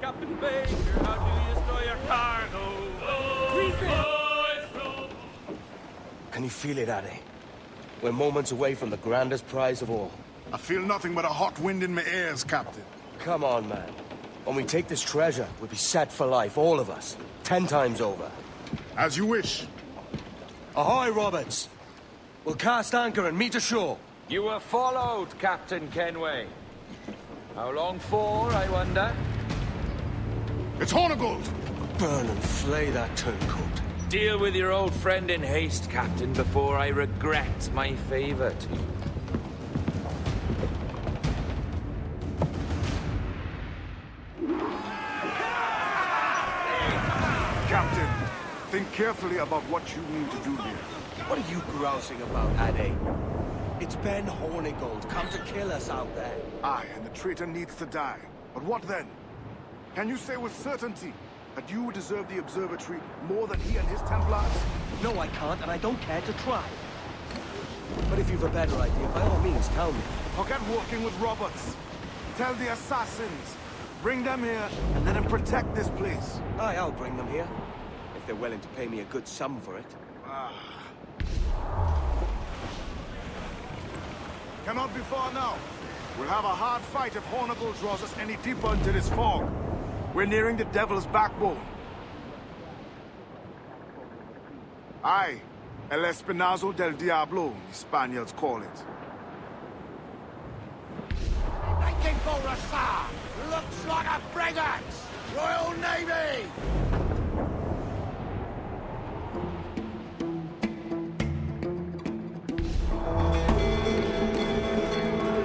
Captain Baker, how do you store your cargo? Can you feel it, Addy? We're moments away from the grandest prize of all. I feel nothing but a hot wind in my ears, Captain. Come on, man. When we take this treasure, we'll be set for life, all of us. 10 times over. As you wish. Ahoy, Roberts! We'll cast anchor and meet ashore. You were followed, Captain Kenway. How long for, I wonder? It's Hornigold! Burn and flay that turncoat. Deal with your old friend in haste, Captain, before I regret my favor to you. Captain, think carefully about what you need to do here. What are you grousing about, Addy? It's Ben Hornigold, come to kill us out there. Aye, and the traitor needs to die. But what then? Can you say with certainty that you deserve the observatory more than he and his Templars? No, I can't, and I don't care to try. But if you've a better idea, by all means, tell me. Forget working with Roberts. Tell the assassins. Bring them here, and let them protect this place. Aye, I'll bring them here. If they're willing to pay me a good sum for it. Cannot be far now. We'll have a hard fight if Hornigold draws us any deeper into this fog. We're nearing the Devil's Backbone. Aye, El Espinazo del Diablo, the Spaniards call it. Making for Rassar! Looks like a frigate! Royal Navy!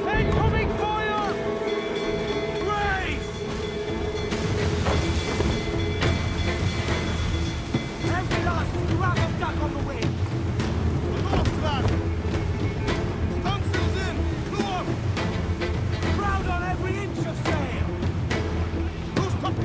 Incoming fire! Raise! Every last scrap of duck on the wing! Off that! Stunsails in! Blew up! Proud on every inch of sail! Who's top?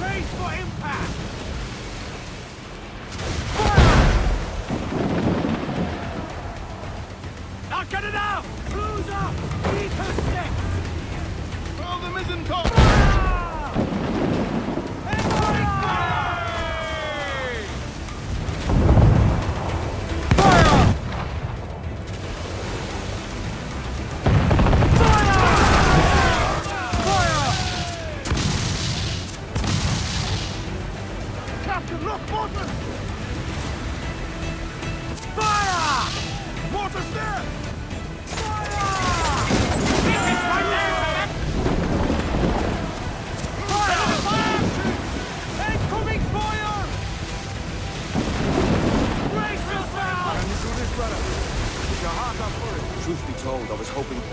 Raise for impact! Not good enough! Cruise up! Eat her sticks! Throw the mizzen top! Captain, look! Mortars! Fire! Mortars there! Fire! This is my name! Fire! Fire! Incoming fire! Brace yourself! Can you do this, brother? Put your heart up for it. Truth be told, I was hoping to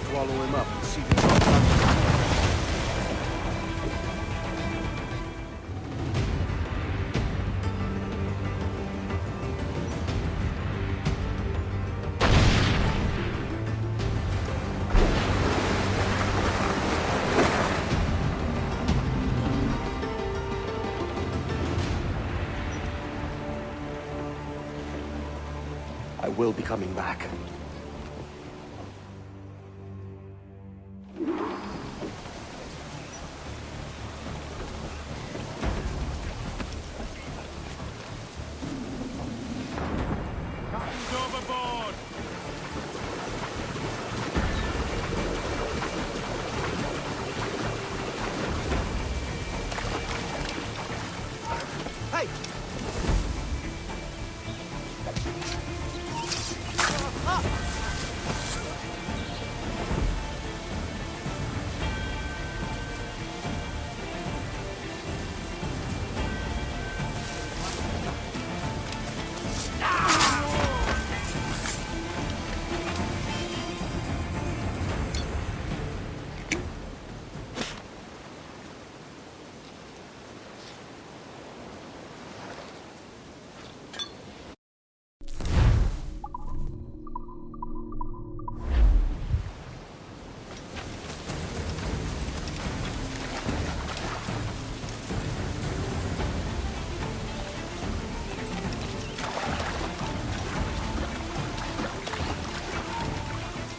swallow him up and see the drop down. will be coming back. Captain's overboard! Hey!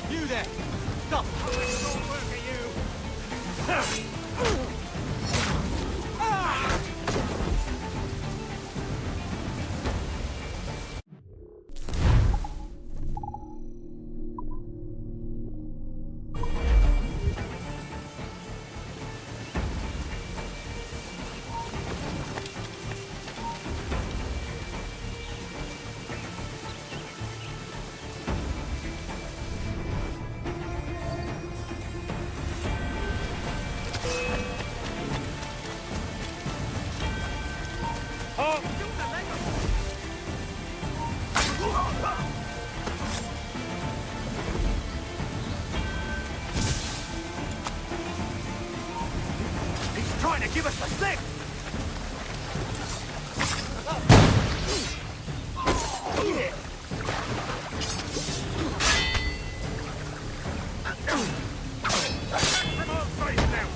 You there! Stop! Don't work at you! He's trying to give us the slip! From all sides now!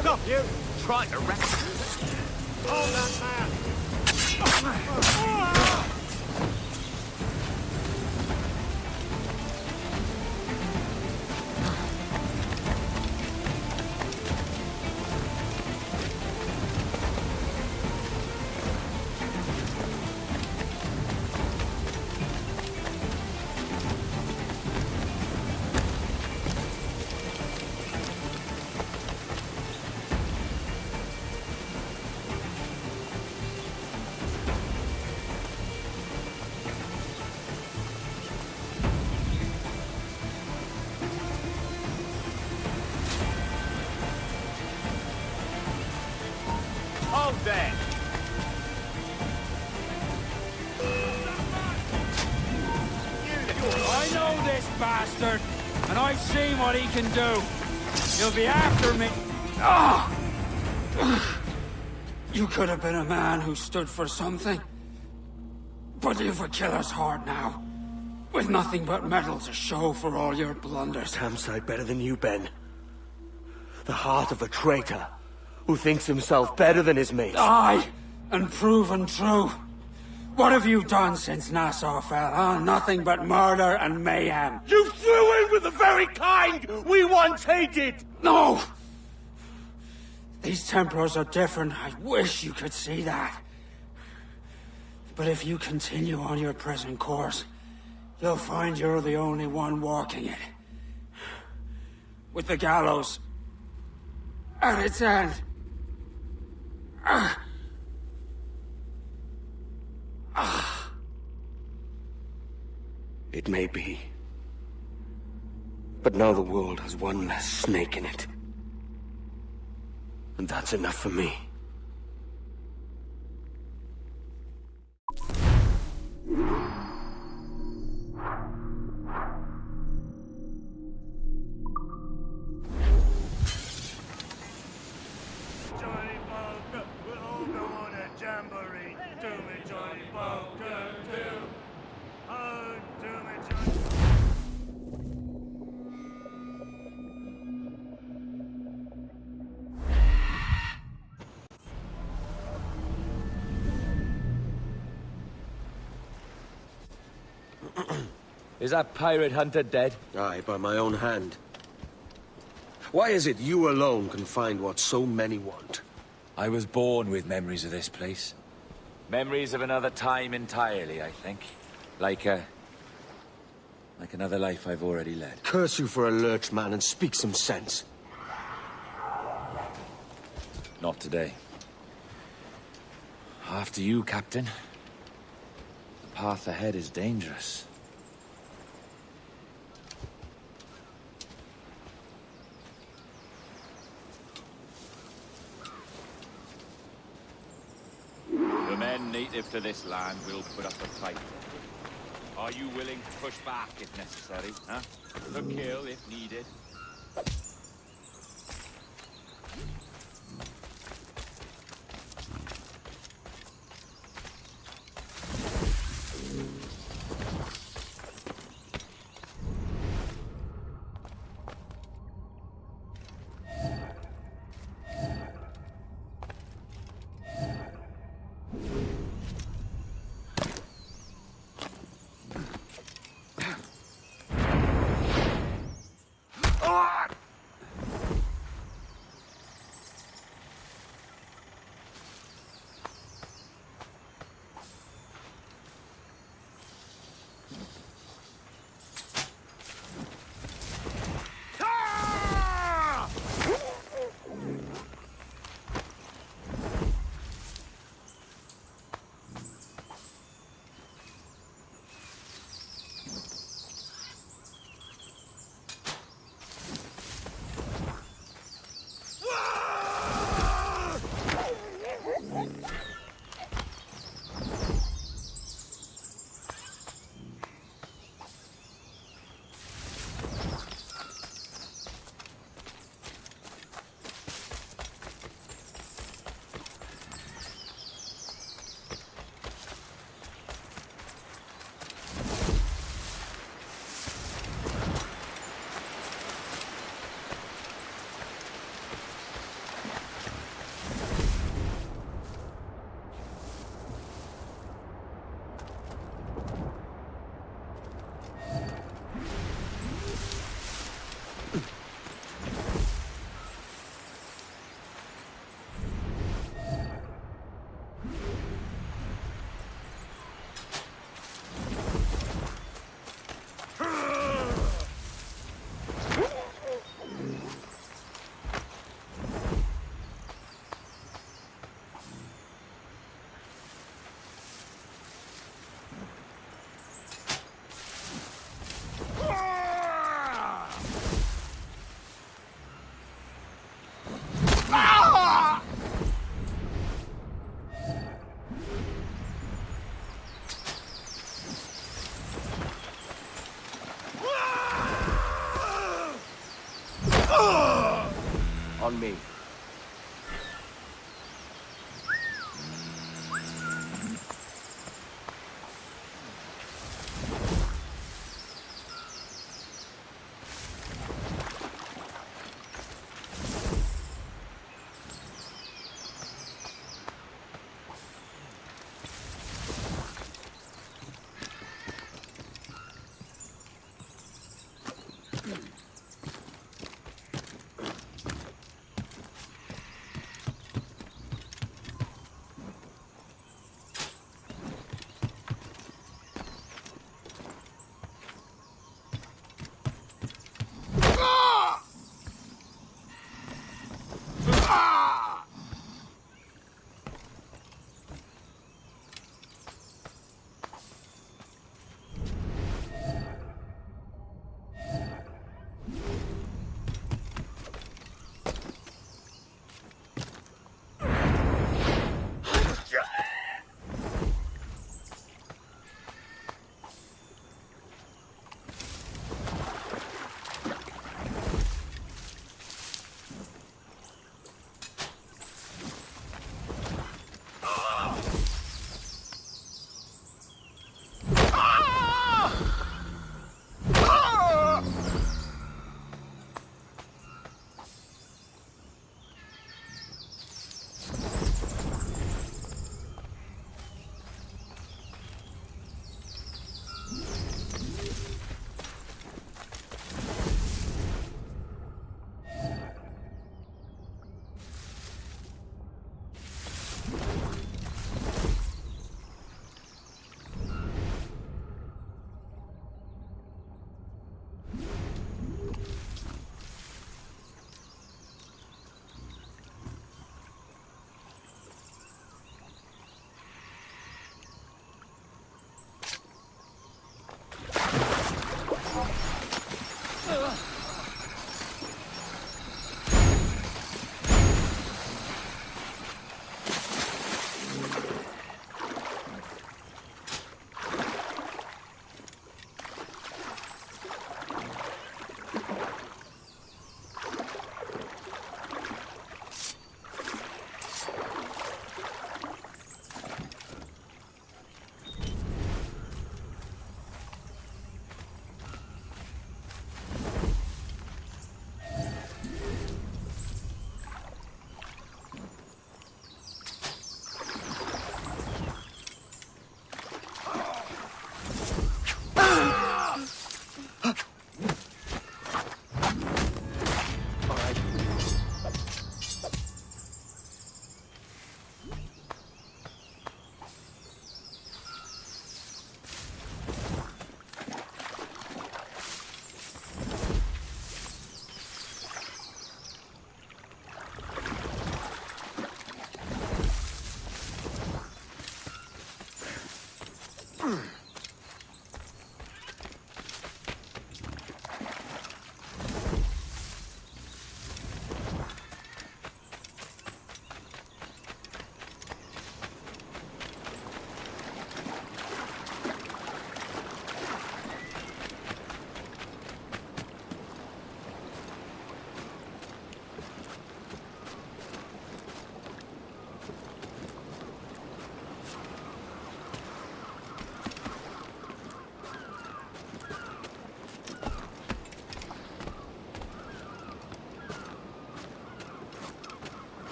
Stop, you! Trying to wreck... Hold that man! then. I know this bastard, and I've seen what he can do. He'll be after me. Ah! You could have been a man who stood for something. But you've a killer's heart now. With nothing but metal to show for all your blunders. Damn sight better than you, Ben. The heart of a traitor who thinks himself better than his mates. Aye, and proven true. What have you done since Nassau fell, huh? Nothing but murder and mayhem. You threw in with the very kind we once hated! No! These Templars are different. I wish you could see that. But if you continue on your present course, you'll find you're the only one walking it. With the gallows at its end. It may be. But now the world has one less snake in it. And that's enough for me. Johnny Poker, we'll all go on a jamboree. Do me, Johnny Poker, do. Oh, do me, Johnny. Is that pirate hunter dead? Aye, by my own hand. Why is it you alone can find what so many want? I was born with memories of this place. Memories of another time entirely, I think. Like another life I've already led. Curse you for a lurch, man, and speak some sense. Not today. After you, Captain. The path ahead is dangerous. The men native to this land will put up a fight. Are you willing to push back if necessary, huh? To kill if needed? on me.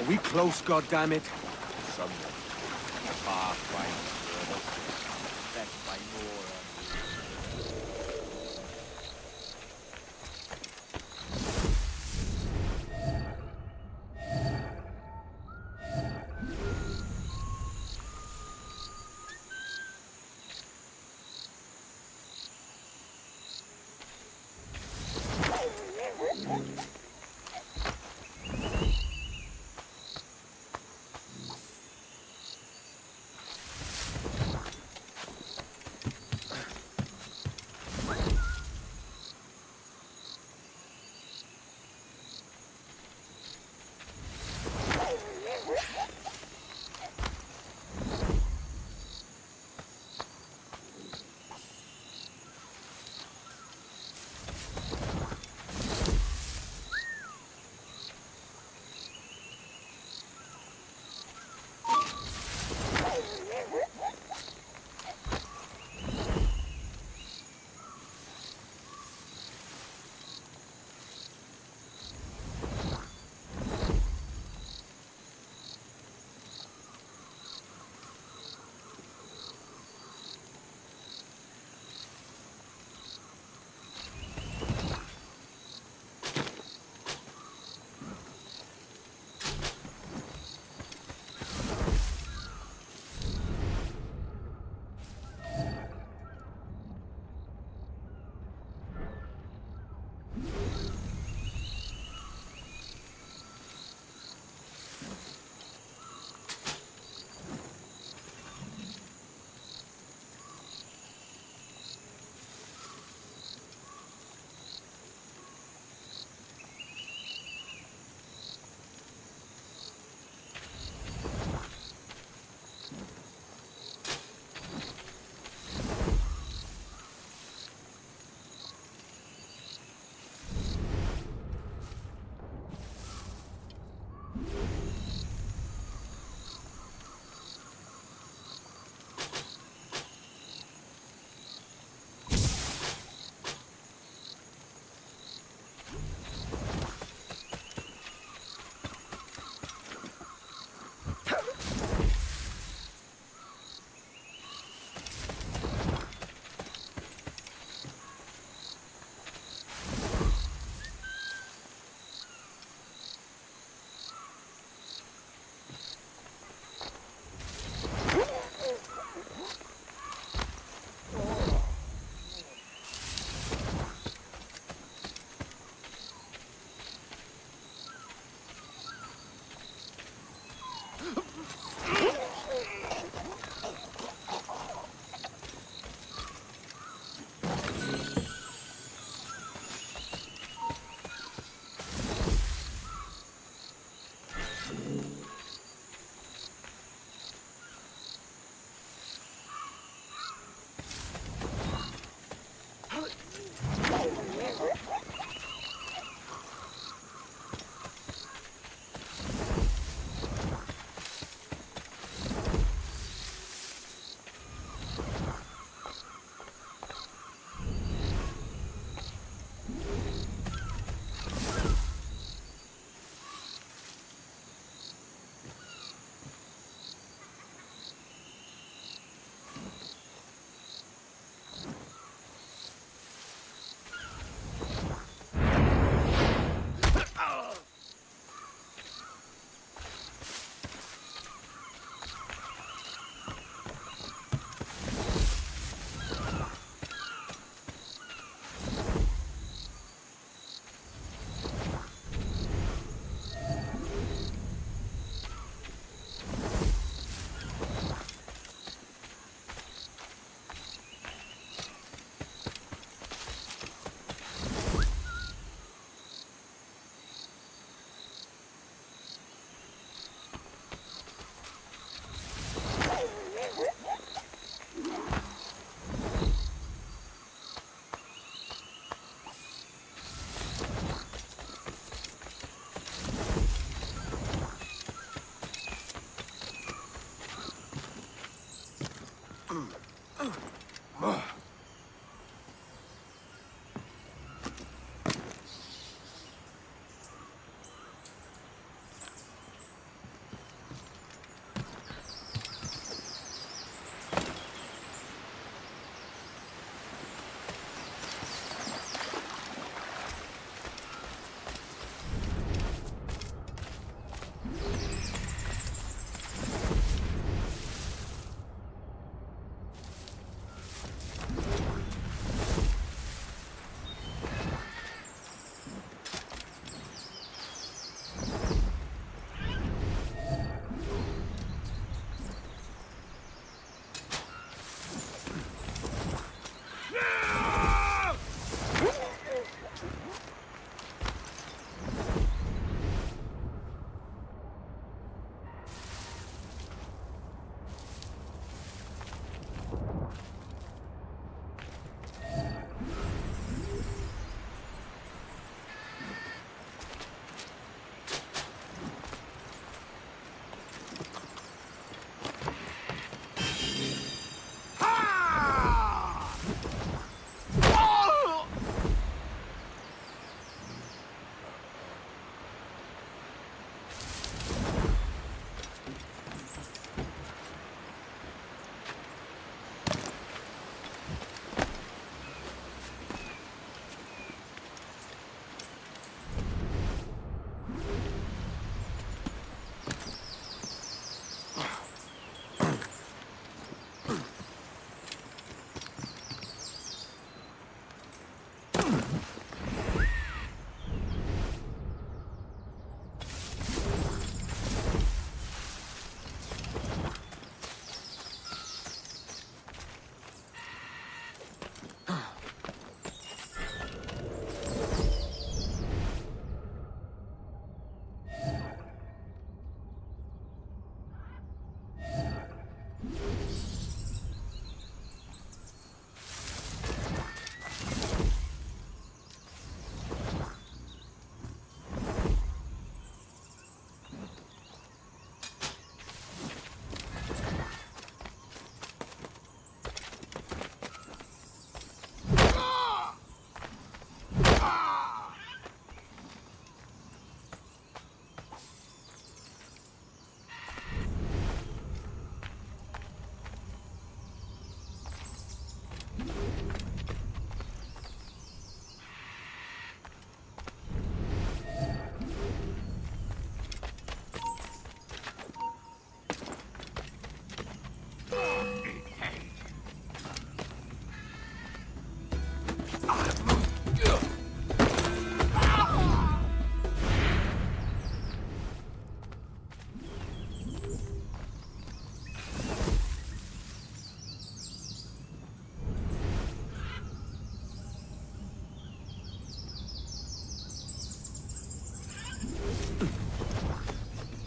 Are we close, goddammit? Somewhat. Far flying further. Vexed by more.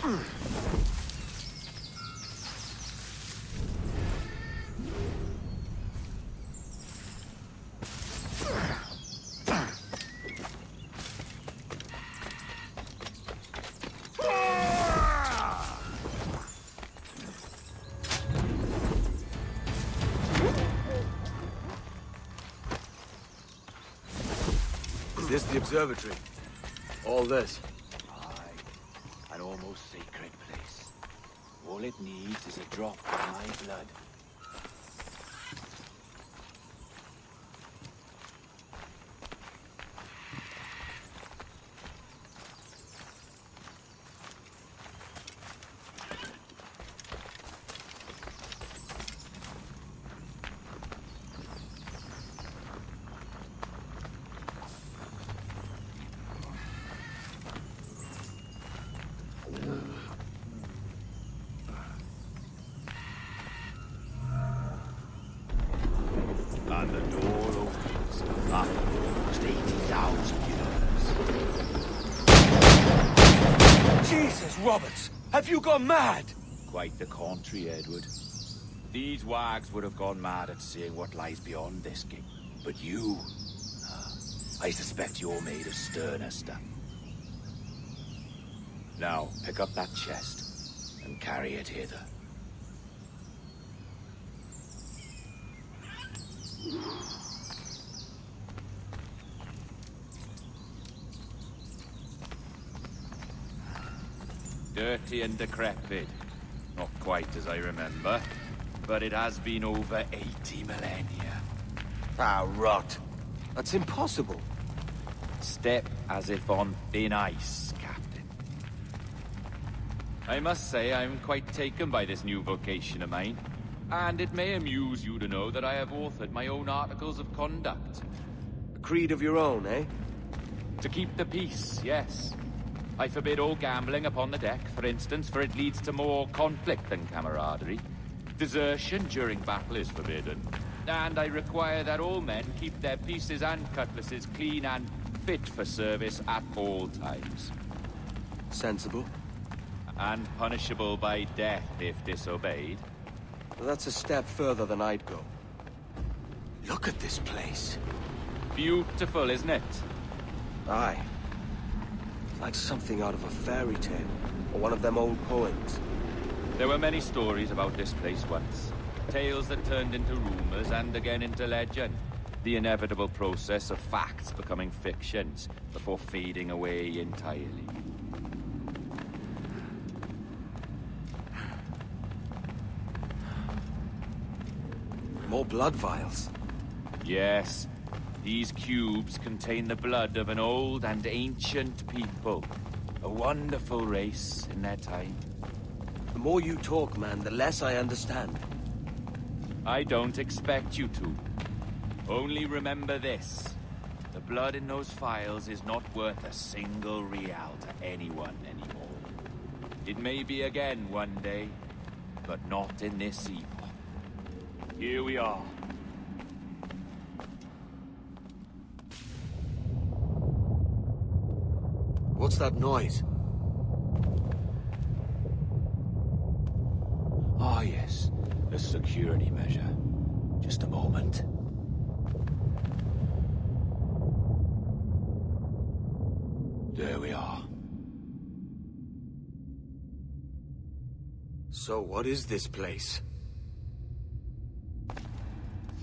Is this the observatory? All this? Aye. An almost sacred place. All it needs is a drop of my blood. And the door opens after almost 80,000 years. Jesus, Roberts! Have you gone mad? Quite the contrary, Edward. These wags would have gone mad at seeing what lies beyond this gate. But you... I suspect you're made of sterner stuff. Now, pick up that chest and carry it hither. Dirty and decrepit. Not quite as I remember, but it has been over 80 millennia. Ah, rot. That's impossible. Step as if on thin ice, Captain. I must say I'm quite taken by this new vocation of mine. And it may amuse you to know that I have authored my own articles of conduct. A creed of your own, eh? To keep the peace, yes. I forbid all gambling upon the deck, for instance, for it leads to more conflict than camaraderie. Desertion during battle is forbidden. And I require that all men keep their pieces and cutlasses clean and fit for service at all times. Sensible. And punishable by death if disobeyed. Well, that's a step further than I'd go. Look at this place. Beautiful, isn't it? Aye. Like something out of a fairy tale, or one of them old poems. There were many stories about this place once. Tales that turned into rumors and again into legend. The inevitable process of facts becoming fictions before fading away entirely. More blood vials. Yes, these cubes contain the blood of an old and ancient people. A wonderful race in their time. The more you talk, man, the less I understand. I don't expect you to. Only remember this. The blood in those files is not worth a single real to anyone anymore. It may be again one day, but not in this epoch. Here we are. What's that noise? Ah, yes. A security measure. Just a moment. There we are. So what is this place?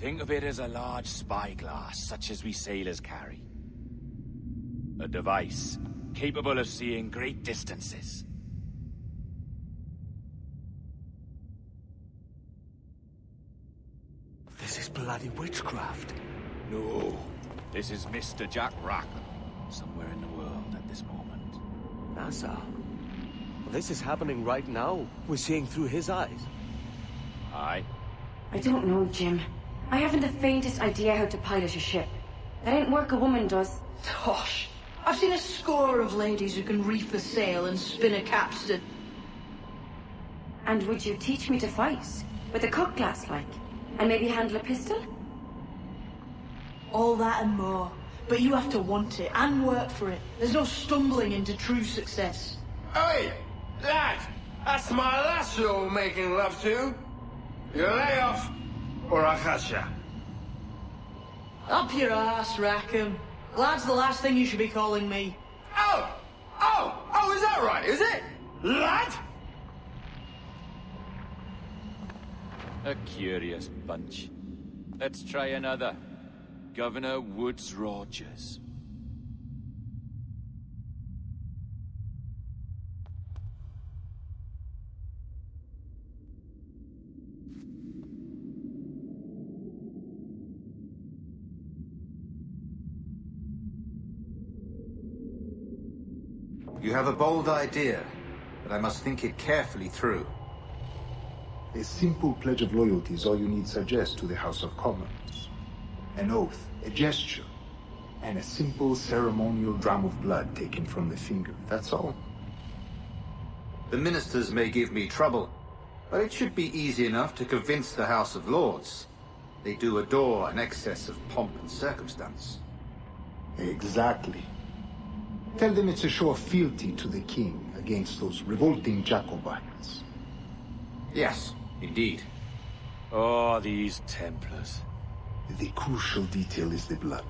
Think of it as a large spyglass, such as we sailors carry. A device capable of seeing great distances. This is bloody witchcraft. No, this is Mr. Jack Rackham, somewhere in the world at this moment. NASA. Well, this is happening right now. We're seeing through his eyes. Aye. I don't know, Jim. I haven't the faintest idea how to pilot a ship. That ain't work a woman does. Tosh. I've seen a score of ladies who can reef a sail and spin a capstan. And would you teach me to fight? With a cutlass, like? And maybe handle a pistol? All that and more. But you have to want it and work for it. There's no stumbling into true success. Hey! Lad, that's my lass you're making love to. You lay off, or I'll catch ya. Up your ass, Rackham. Lad's the last thing you should be calling me. Oh, is that right, is it? Lad? A curious bunch. Let's try another. Governor Woods Rogers. You have a bold idea, but I must think it carefully through. A simple pledge of loyalty is all you need suggest to the House of Commons. An oath, a gesture, and a simple ceremonial dram of blood taken from the finger. That's all. The ministers may give me trouble, but it should be easy enough to convince the House of Lords. They do adore an excess of pomp and circumstance. Exactly. Tell them it's a show of fealty to the king against those revolting Jacobites. Yes, indeed. Oh, these Templars. The crucial detail is the blood.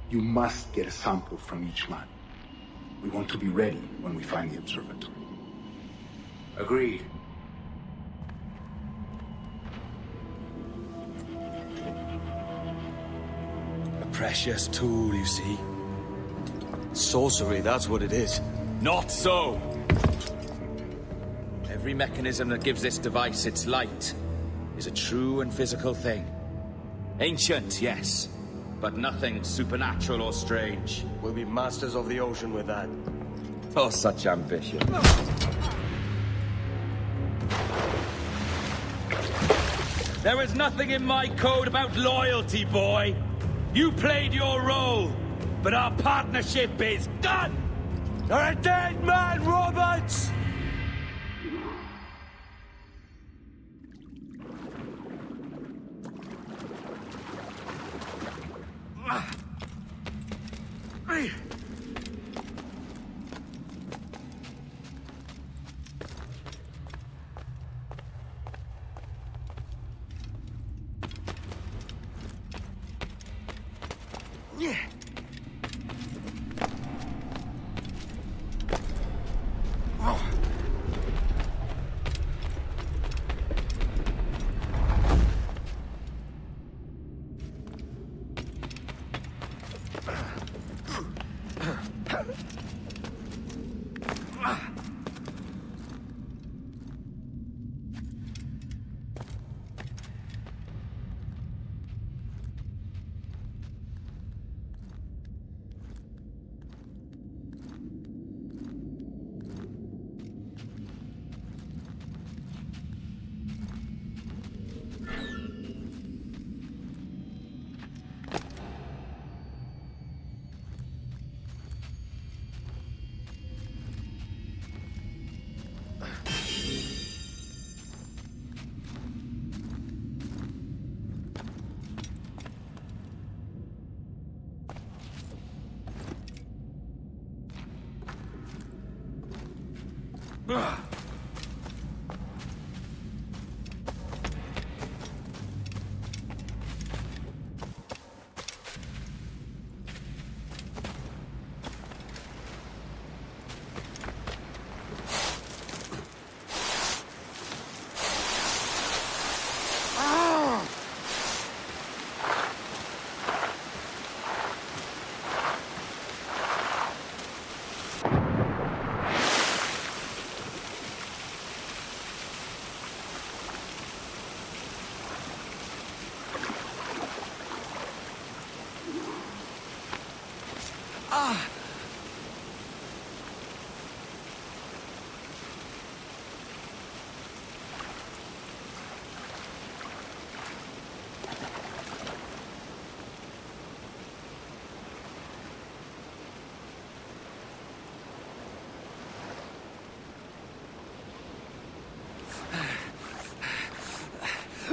You must get a sample from each man. We want to be ready when we find the observatory. Agreed. A precious tool, you see. Sorcery, that's what it is. Not so! Every mechanism that gives this device its light is a true and physical thing. Ancient, yes, but nothing supernatural or strange. We'll be masters of the ocean with that. Oh, such ambition. There is nothing in my code about loyalty, boy. You played your role, but our partnership is done! You're a dead man, Roberts!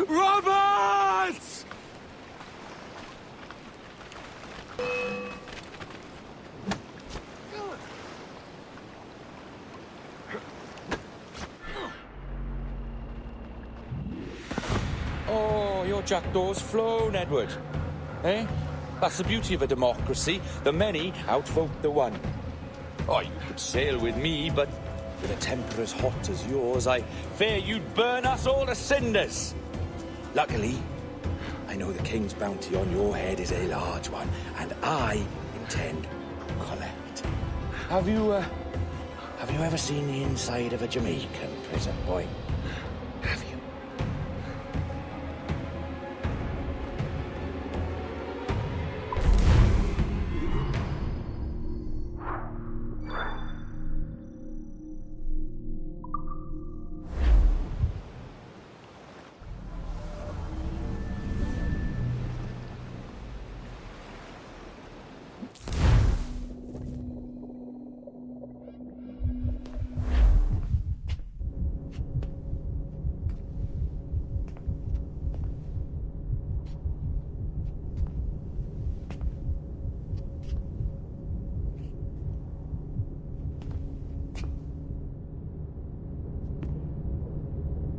Roberts! your jackdaws flown, Edward. Eh? That's the beauty of a democracy. The many outvote the one. Oh, you could sail with me, but with a temper as hot as yours, I fear you'd burn us all to cinders. Luckily, I know the king's bounty on your head is a large one, and I intend to collect. Have you ever seen the inside of a Jamaican prison, boy? Have you?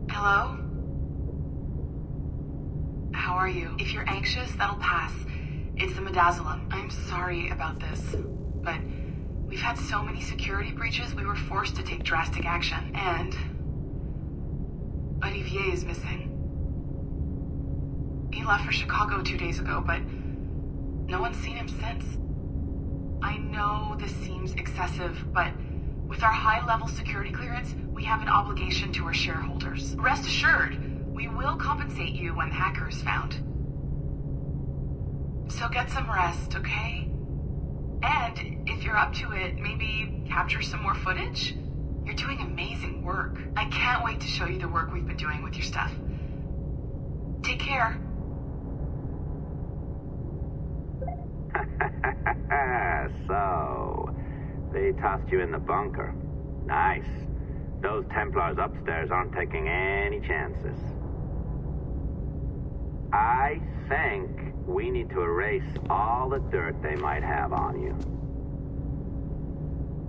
Hello? How are you? If you're anxious, that'll pass. It's the midazolam. I'm sorry about this, but we've had so many security breaches, we were forced to take drastic action, and Olivier is missing. He left for Chicago 2 days ago, but no one's seen him since. I know this seems excessive, but with our high-level security clearance, we have an obligation to our shareholders. Rest assured, we will compensate you when the hacker is found. So get some rest, okay? And if you're up to it, maybe capture some more footage? You're doing amazing work. I can't wait to show you the work we've been doing with your stuff. Take care. So, they tossed you in the bunker. Nice. Those Templars upstairs aren't taking any chances. I think we need to erase all the dirt they might have on you.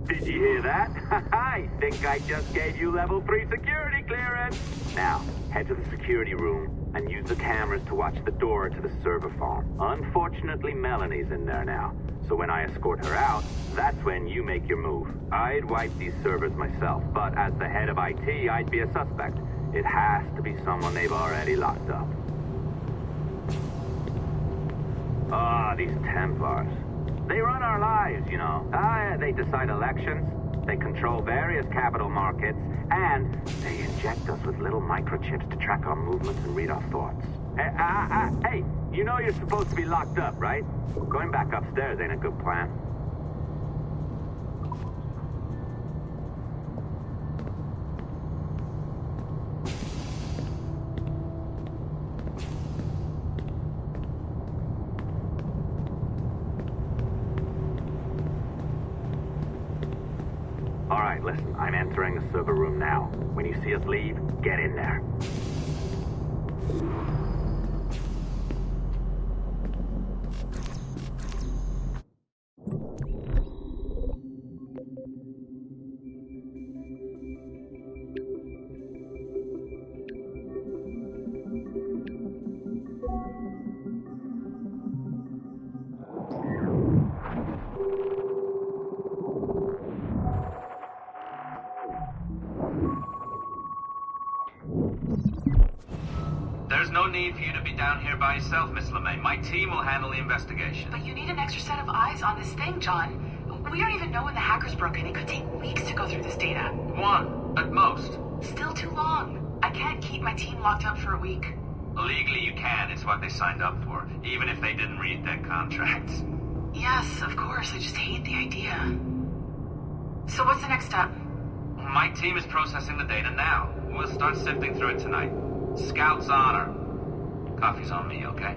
Did you hear that? I think I just gave you level 3 security clearance. Now, head to the security room and use the cameras to watch the door to the server farm. Unfortunately, Melanie's in there now. So when I escort her out, that's when you make your move. I'd wipe these servers myself, but as the head of IT, I'd be a suspect. It has to be someone they've already locked up. Ah, these Templars. They run our lives, you know. They decide elections, they control various capital markets, and they inject us with little microchips to track our movements and read our thoughts. Hey, you know you're supposed to be locked up, right? Going back upstairs ain't a good plan. All right, listen, I'm entering the server room now. When you see us leave, get in there. There's no need for you to be down here by yourself, Miss LeMay. My team will handle the investigation. But you need an extra set of eyes on this thing, John. We don't even know when the hackers broke in. It could take weeks to go through this data. 1, at most. Still too long. I can't keep my team locked up for a week. Legally you can. It's what they signed up for, even if they didn't read their contracts. Yes, of course. I just hate the idea. So what's the next step? My team is processing the data now. We'll start sifting through it tonight. Scout's honor. Coffee's on me, okay?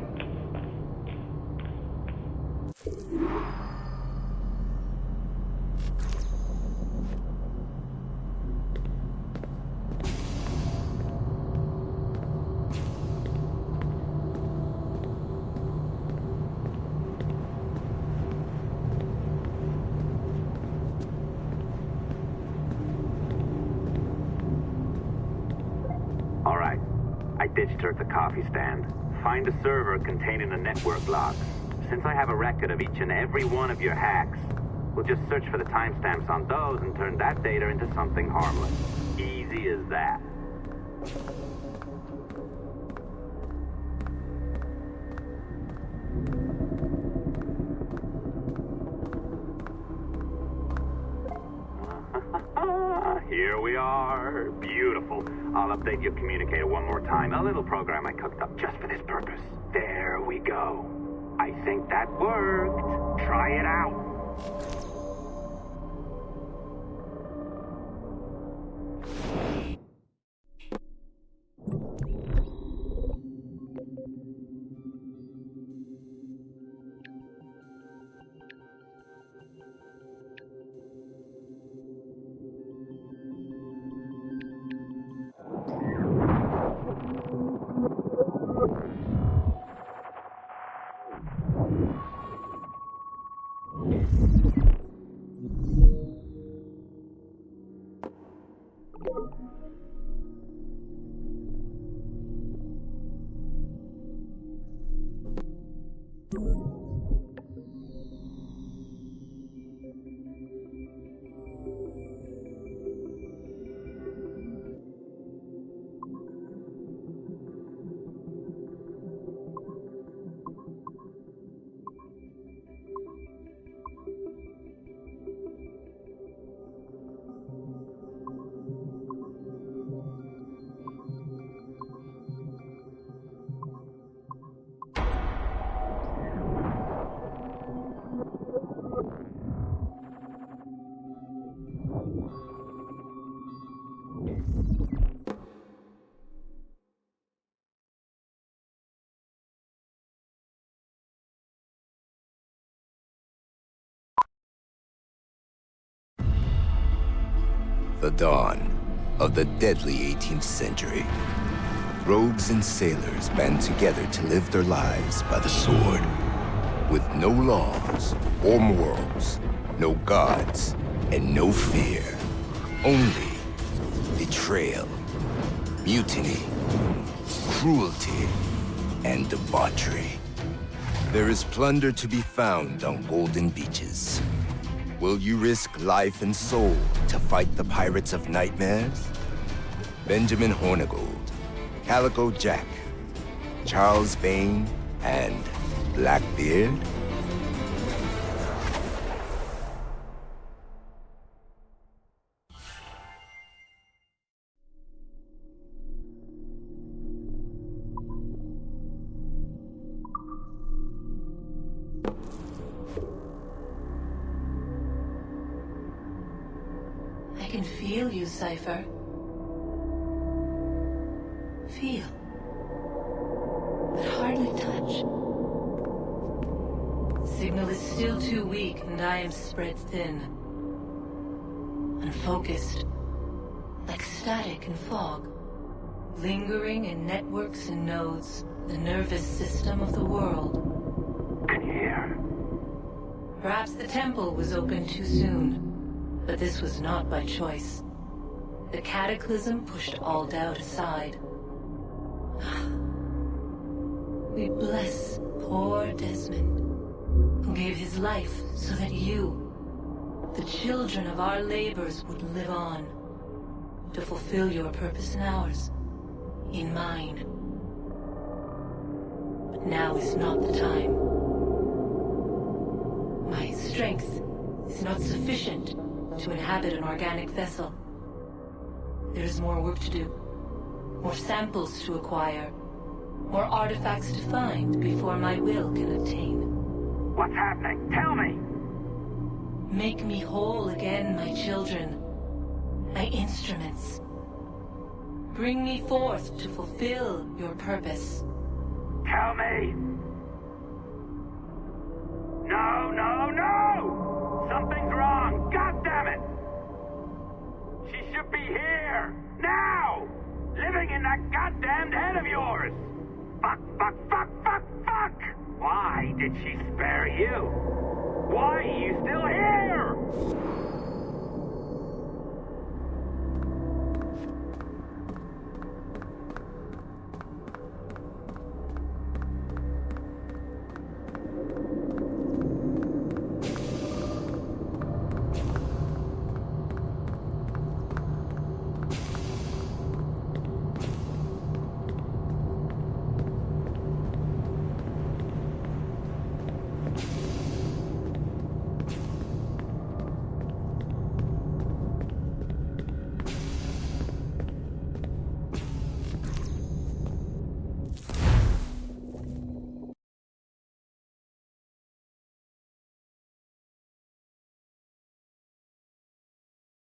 All right. I ditched her at the coffee stand. find a server containing the network logs. Since I have a record of each and every one of your hacks, we'll just search for the timestamps on those and turn that data into something harmless. Easy as that. Here we are. Beautiful. I'll update your communicator one more time. A little program I cooked up just for this purpose. There we go. I think that worked. Try it out. The dawn of the deadly 18th century. Rogues and sailors band together to live their lives by the sword. With no laws or morals, no gods, and no fear. Only betrayal, mutiny, cruelty, and debauchery. There is plunder to be found on golden beaches. Will you risk life and soul to fight the pirates of nightmares? Benjamin Hornigold, Calico Jack, Charles Vane, and Blackbeard? I can feel you, Cypher. Feel. But hardly touch. Signal is still too weak, and I am spread thin. Unfocused. Like static and fog. Lingering in networks and nodes, the nervous system of the world. Can you hear? Perhaps the temple was opened too soon. But this was not by choice. The cataclysm pushed all doubt aside. We bless poor Desmond, who gave his life so that you, the children of our labors, would live on, to fulfill your purpose in ours, in mine. But now is not the time. My strength is not sufficient to inhabit an organic vessel. There is more work to do, more samples to acquire, more artifacts to find before my will can obtain. What's happening? Tell me! Make me whole again, my children, my instruments. Bring me forth to fulfill your purpose. Tell me! No, no, no! Something's wrong! God damn it! She should be here! Now! Living in that goddamned head of yours! Fuck, fuck, fuck, fuck, fuck! Why did she spare you? Why are you still here?